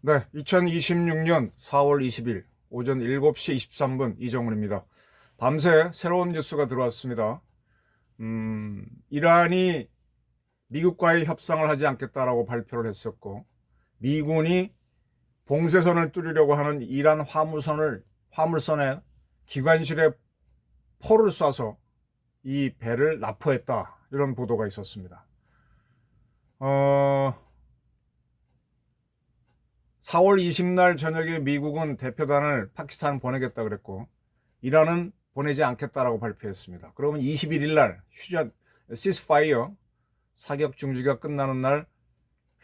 네, 2026년 4월 20일 오전 7시 23분 이정훈입니다. 밤새 새로운 뉴스가 들어왔습니다. 이란이 미국과의 협상을 하지 않겠다라고 발표를 했었고, 미군이 봉쇄선을 뚫으려고 하는 이란 화물선의 기관실에 포를 쏴서 이 배를 납포했다. 이런 보도가 있었습니다. 4월 20날 저녁에 미국은 대표단을 파키스탄 보내겠다 그랬고, 이란은 보내지 않겠다라고 발표했습니다. 그러면 21일 날 시스파이어 사격 중지가 끝나는 날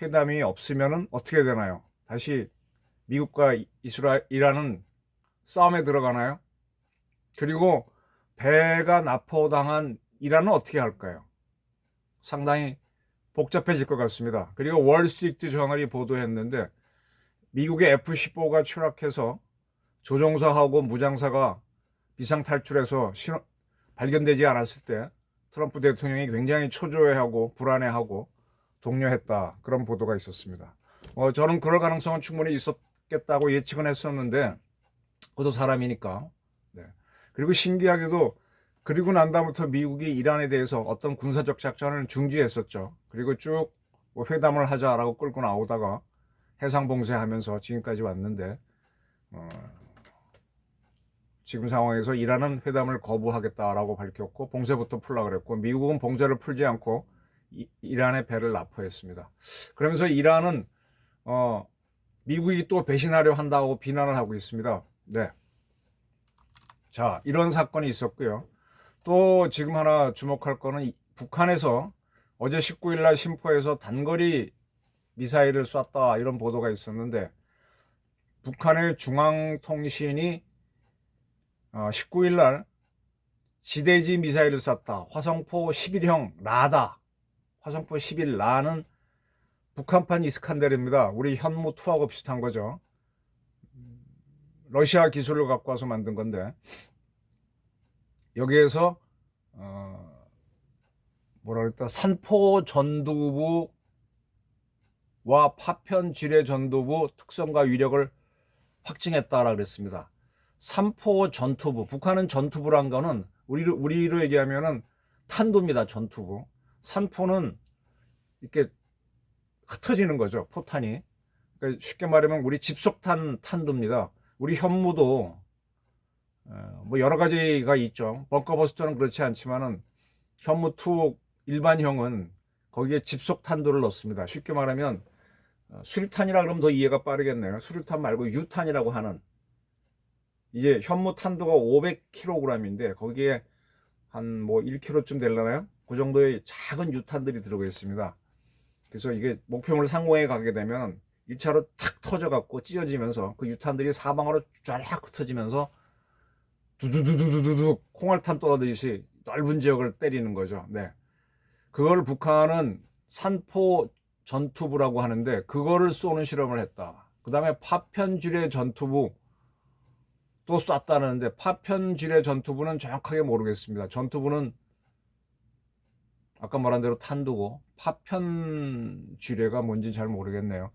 회담이 없으면 어떻게 되나요? 다시 미국과 이란은 싸움에 들어가나요? 그리고 배가 납포당한 이란은 어떻게 할까요? 상당히 복잡해질 것 같습니다. 그리고 월스트리트 저널이 보도했는데, 미국의 F-15가 추락해서 조종사하고 무장사가 비상탈출해서 발견되지 않았을 때 트럼프 대통령이 굉장히 초조해하고 불안해하고 동요했다. 그런 보도가 있었습니다. 저는 그럴 가능성은 충분히 있었겠다고 예측은 했었는데, 그것도 사람이니까. 네. 그리고 신기하게도 그리고 난 다음부터 미국이 이란에 대해서 어떤 군사적 작전을 중지했었죠. 그리고 쭉 회담을 하자라고 끌고 나오다가 해상봉쇄하면서 지금까지 왔는데, 지금 상황에서 이란은 회담을 거부하겠다라고 밝혔고 봉쇄부터 풀라 그랬고, 미국은 봉쇄를 풀지 않고 이란의 배를 납포했습니다. 그러면서 이란은 미국이 또 배신하려 한다고 비난을 하고 있습니다. 네. 자, 이런 사건이 있었고요. 또 지금 하나 주목할 거는 북한에서 어제 19일 날 신포에서 단거리 미사일을 쐈다 이런 보도가 있었는데, 북한의 중앙통신이 19일 날 지대지 미사일을 쐈다. 화성포 11형 라다. 화성포 11 라는 북한판 이스칸데르입니다. 우리 현무2하고 비슷한 거죠. 러시아 기술을 갖고 와서 만든 건데, 여기에서 뭐라 그랬다, 산포 전투부와 파편 지뢰 전투부 특성과 위력을 확증했다라 그랬습니다. 산포 전투부, 북한은 전투부란 거는 우리로 얘기하면은 탄두입니다. 전투부. 산포는 이렇게 흩어지는 거죠. 포탄이. 그러니까 쉽게 말하면 우리 집속탄 탄두입니다. 우리 현무도 뭐 여러 가지가 있죠. 벙커버스터는 그렇지 않지만은 현무2 일반형은 거기에 집속탄두를 넣습니다. 쉽게 말하면 수류탄이라 그러면 더 이해가 빠르겠네요. 수류탄 말고 유탄이라고 하는, 이제 현무 탄두가 500kg인데 거기에 한 뭐 1kg쯤 되려나요? 그 정도의 작은 유탄들이 들어가 있습니다. 그래서 이게 목표물 상공에 가게 되면 1차로 탁 터져갖고 찢어지면서 그 유탄들이 사방으로 쫙 흩어지면서 두두두두두두 콩알탄 떠다듯이 넓은 지역을 때리는 거죠. 네. 그걸 북한은 산포 전투부라고 하는데, 그거를 쏘는 실험을 했다. 그 다음에 파편지뢰 전투부 또 쐈다는데, 파편지뢰 전투부는 정확하게 모르겠습니다. 전투부는 아까 말한 대로 탄두고, 파편지뢰가 뭔지 잘 모르겠네요.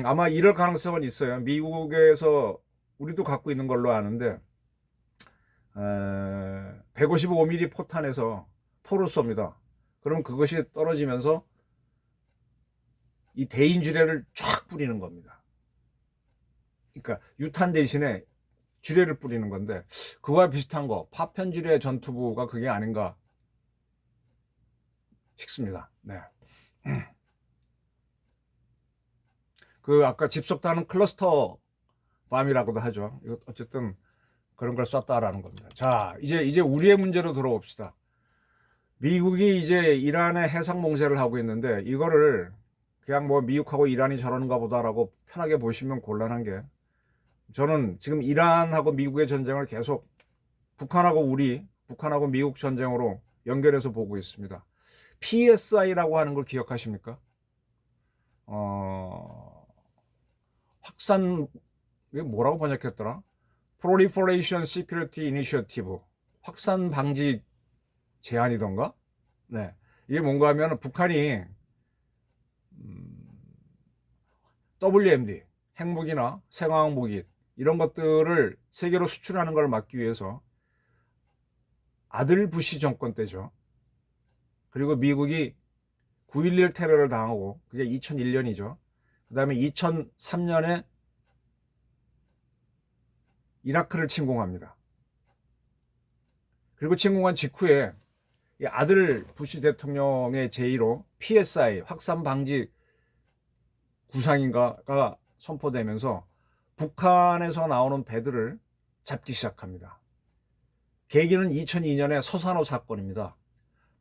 아마 이럴 가능성은 있어요. 미국에서 우리도 갖고 있는 걸로 아는데, 155mm 포탄에서 포를 쏩니다. 그럼 그것이 떨어지면서 이 대인지뢰를 쫙 뿌리는 겁니다. 그러니까 유탄 대신에 지뢰를 뿌리는 건데, 그거와 비슷한 거, 파편지뢰 전투부가 그게 아닌가 싶습니다. 네. 그 아까 집속탄은 클러스터 밤이라고도 하죠. 어쨌든 그런 걸 쐈다라는 겁니다. 자, 이제 우리의 문제로 들어옵시다. 미국이 이제 이란에 해상 봉쇄를 하고 있는데, 이거를 그냥 뭐 미국하고 이란이 저러는가 보다라고 편하게 보시면 곤란한 게, 저는 지금 이란하고 미국의 전쟁을 계속 북한하고 미국 전쟁으로 연결해서 보고 있습니다. PSI라고 하는 걸 기억하십니까? 확산, 이게 뭐라고 번역했더라? Proliferation Security Initiative. 확산 방지 제한이던가? 네. 이게 뭔가 하면 북한이 WMD, 핵무기나 생화학 무기 이런 것들을 세계로 수출하는 걸 막기 위해서 아들 부시 정권 때죠. 그리고 미국이 9.11 테러를 당하고 그게 2001년이죠. 그 다음에 2003년에 이라크를 침공합니다. 그리고 침공한 직후에 이 아들 부시 대통령의 제의로 PSI 확산 방지 구상인가가 선포되면서 북한에서 나오는 배들을 잡기 시작합니다. 계기는 2002년의 서산호 사건입니다.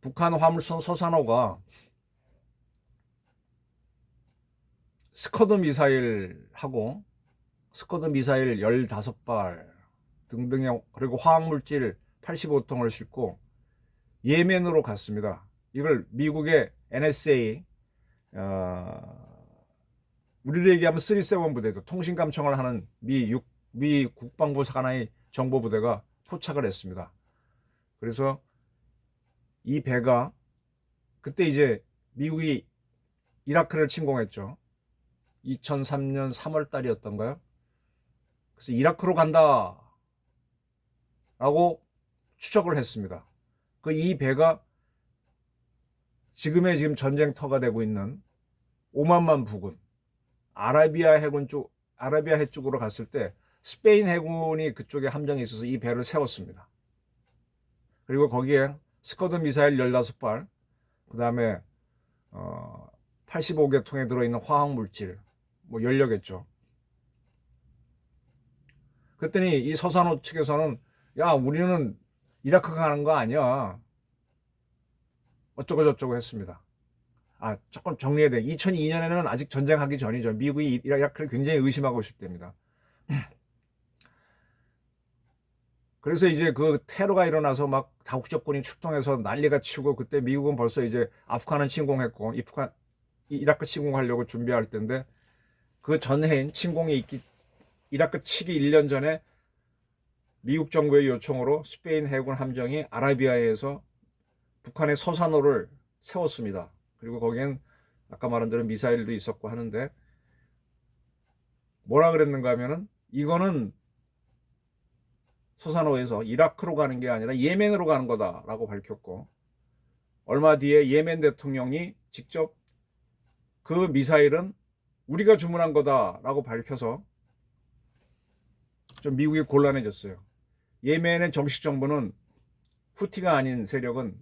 북한 화물선 서산호가 스커드 미사일하고 스커드 미사일 15발 등등의 그리고 화학물질 85톤을 싣고 예멘으로 갔습니다. 이걸 미국의 NSA 우리로 얘기하면 37 부대도 통신감청을 하는 미 국방부 산하의 정보부대가 포착을 했습니다. 그래서 이 배가 그때 이제 미국이 이라크를 침공했죠. 2003년 3월 달이었던가요? 그래서 이라크로 간다 라고 추적을 했습니다. 그 이 배가 지금 전쟁터가 되고 있는 오만만 부근 아라비아 해 쪽으로 갔을 때 스페인 해군이 그쪽에 함정이 있어서 이 배를 세웠습니다. 그리고 거기에 스커드 미사일 15발, 그 다음에 85개 통에 들어있는 화학물질, 뭐 연료겠죠. 그랬더니 이 서산호 측에서는 야, 우리는 이라크 가는 거 아니야. 어쩌고 저쩌고 했습니다. 조금 정리해야 돼. 2002년에는 아직 전쟁하기 전이죠. 미국이 이라크를 굉장히 의심하고 있을 때입니다. 그래서 이제 그 테러가 일어나서 막 다국적군이 출동해서 난리가 치고 그때 미국은 벌써 이제 아프간은 침공했고 이라크 침공하려고 준비할 때인데 그 전해인 이라크 치기 1년 전에 미국 정부의 요청으로 스페인 해군 함정이 아라비아해에서 북한의 서산호를 세웠습니다. 그리고 거기엔 아까 말한 대로 미사일도 있었고 하는데 뭐라 그랬는가 하면은 이거는 서산호에서 이라크로 가는 게 아니라 예멘으로 가는 거다라고 밝혔고 얼마 뒤에 예멘 대통령이 직접 그 미사일은 우리가 주문한 거다라고 밝혀서 좀 미국이 곤란해졌어요. 예멘의 정식 정부는 후티가 아닌 세력은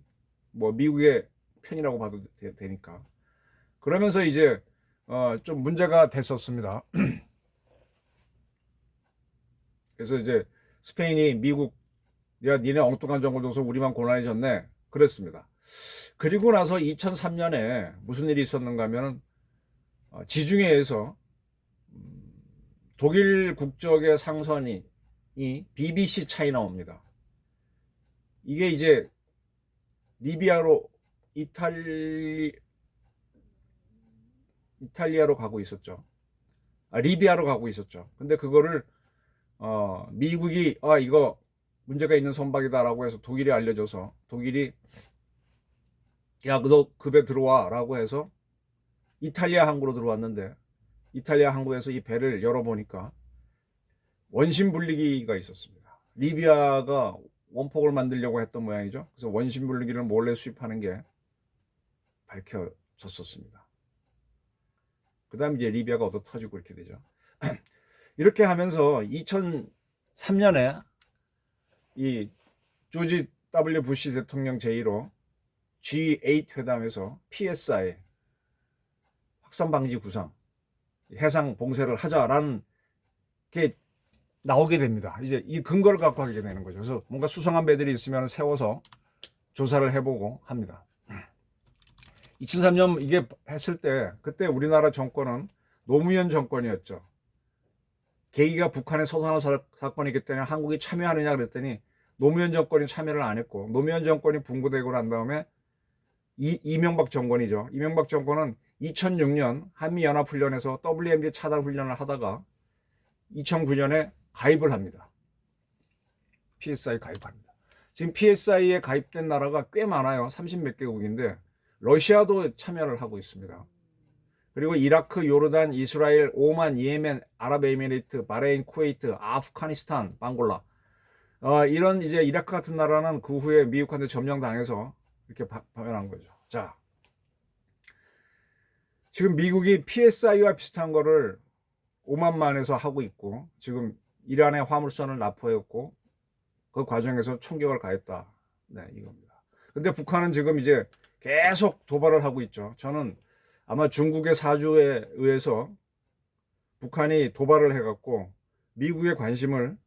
뭐 미국의 편이라고 봐도 되니까 그러면서 이제 좀 문제가 됐었습니다. 그래서 이제 스페인이 미국 야 니네 엉뚱한 정보를 줘서 우리만 곤란해졌네 그랬습니다. 그리고 나서 2003년에 무슨 일이 있었는가 하면 지중해에서 독일 국적의 상선이 BBC 차이나옵니다. 이게 이제 리비아로 이탈리아로 가고 있었죠. 리비아로 가고 있었죠. 근데 그거를 미국이 이거 문제가 있는 선박이다라고 해서 독일에 알려줘서 독일이 야 너 그 배 들어와라고 해서 이탈리아 항구로 들어왔는데 이탈리아 항구에서 이 배를 열어보니까 원심 분리기가 있었습니다. 리비아가 원폭을 만들려고 했던 모양이죠. 그래서 원심 분리기를 몰래 수입하는 게 밝혀졌었습니다. 그 다음 이제 리비아가 얻어 터지고 이렇게 되죠. 이렇게 하면서 2003년에 이 조지 W 부시 대통령 제의로 G8 회담에서 PSI 확산 방지 구상 해상 봉쇄를 하자라는 게 나오게 됩니다. 이제 이 근거를 갖고 하게 되는 거죠. 그래서 뭔가 수상한 배들이 있으면 세워서 조사를 해보고 합니다. 2003년 이게 했을 때 그때 우리나라 정권은 노무현 정권이었죠. 계기가 북한의 서산호 사건이기 때문에 한국이 참여하느냐 그랬더니 노무현 정권이 참여를 안 했고 노무현 정권이 붕괴되고 난 다음에 이명박 정권이죠. 이명박 정권은 2006년 한미연합훈련에서 WMD 차단 훈련을 하다가 2009년에 가입을 합니다. PSI 가입합니다. 지금 PSI에 가입된 나라가 꽤 많아요. 30몇 개국인데 러시아도 참여를 하고 있습니다. 그리고 이라크, 요르단, 이스라엘, 오만, 예멘, 아랍에미리트, 바레인, 쿠웨이트, 아프가니스탄, 방골라. 이런 이제 이라크 같은 나라는 그 후에 미국한테 점령당해서 이렇게 파면한 거죠. 자, 지금 미국이 PSI와 비슷한 거를 오만만에서 하고 있고, 지금 이란의 화물선을 납포했고, 그 과정에서 총격을 가했다. 네, 이겁니다. 근데 북한은 지금 이제 계속 도발을 하고 있죠. 저는 아마 중국의 사주에 의해서 북한이 도발을 해갖고 미국의 관심을,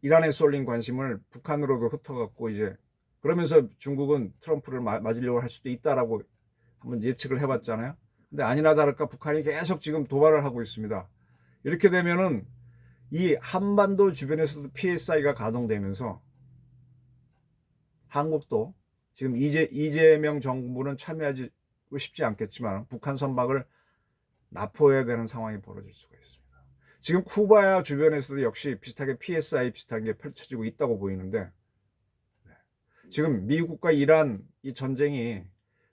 이란에 쏠린 관심을 북한으로도 흩어갖고 이제, 그러면서 중국은 트럼프를 맞으려고 할 수도 있다라고 한번 예측을 해봤잖아요. 근데 아니나 다를까 북한이 계속 지금 도발을 하고 있습니다. 이렇게 되면은 이 한반도 주변에서도 PSI가 가동되면서 한국도 지금 이재명 정부는 참여하지 싶지 않겠지만 북한 선박을 납포해야 되는 상황이 벌어질 수가 있습니다. 지금 쿠바 주변에서도 역시 비슷하게 PSI 비슷한 게 펼쳐지고 있다고 보이는데, 지금 미국과 이란 이 전쟁이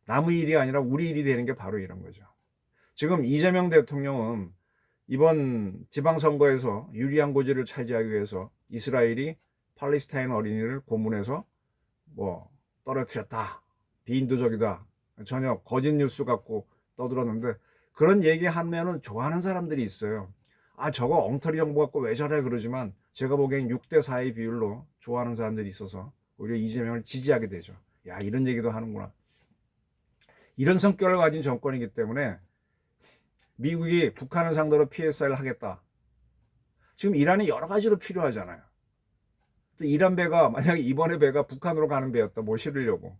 남의 일이 아니라 우리 일이 되는 게 바로 이런 거죠. 지금 이재명 대통령은 이번 지방선거에서 유리한 고지를 차지하기 위해서 이스라엘이 팔레스타인 어린이를 고문해서 뭐 떨어뜨렸다, 비인도적이다, 전혀 거짓 뉴스 갖고 떠들었는데, 그런 얘기 하면은 좋아하는 사람들이 있어요. 저거 엉터리 정보 갖고 왜 저래 그러지만 제가 보기엔 6대4의 비율로 좋아하는 사람들이 있어서 오히려 이재명을 지지하게 되죠. 야, 이런 얘기도 하는구나. 이런 성격을 가진 정권이기 때문에 미국이 북한을 상대로 PSI를 하겠다. 지금 이란이 여러 가지로 필요하잖아요. 또 이란 배가 만약에 이번에 배가 북한으로 가는 배였다, 뭐 실으려고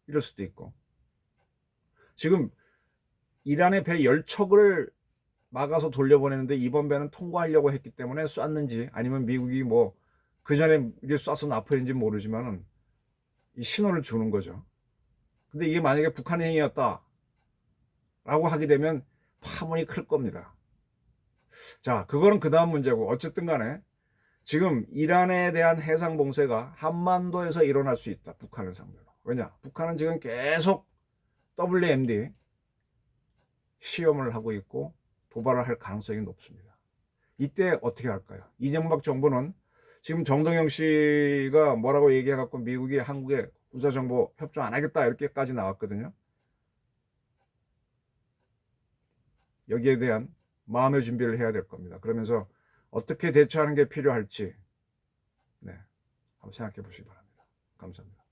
이럴 수도 있고. 지금 이란의 배 10척을 막아서 돌려보내는데 이번 배는 통과하려고 했기 때문에 쐈는지, 아니면 미국이 뭐 그 전에 이게 쏴서 납포했는지 모르지만은 이 신호를 주는 거죠. 근데 이게 만약에 북한 행위였다 라고 하게 되면 파문이 클 겁니다. 자, 그거는 그 다음 문제고, 어쨌든 간에 지금 이란에 대한 해상 봉쇄가 한반도에서 일어날 수 있다, 북한을 상대로. 왜냐? 북한은 지금 계속 WMD 시험을 하고 있고 도발을 할 가능성이 높습니다. 이때 어떻게 할까요? 이명박 정부는 지금 정동영 씨가 뭐라고 얘기해갖고 미국이 한국에 군사정보 협조 안 하겠다 이렇게까지 나왔거든요. 여기에 대한 마음의 준비를 해야 될 겁니다. 그러면서 어떻게 대처하는 게 필요할지, 네, 한번 생각해 보시기 바랍니다. 감사합니다.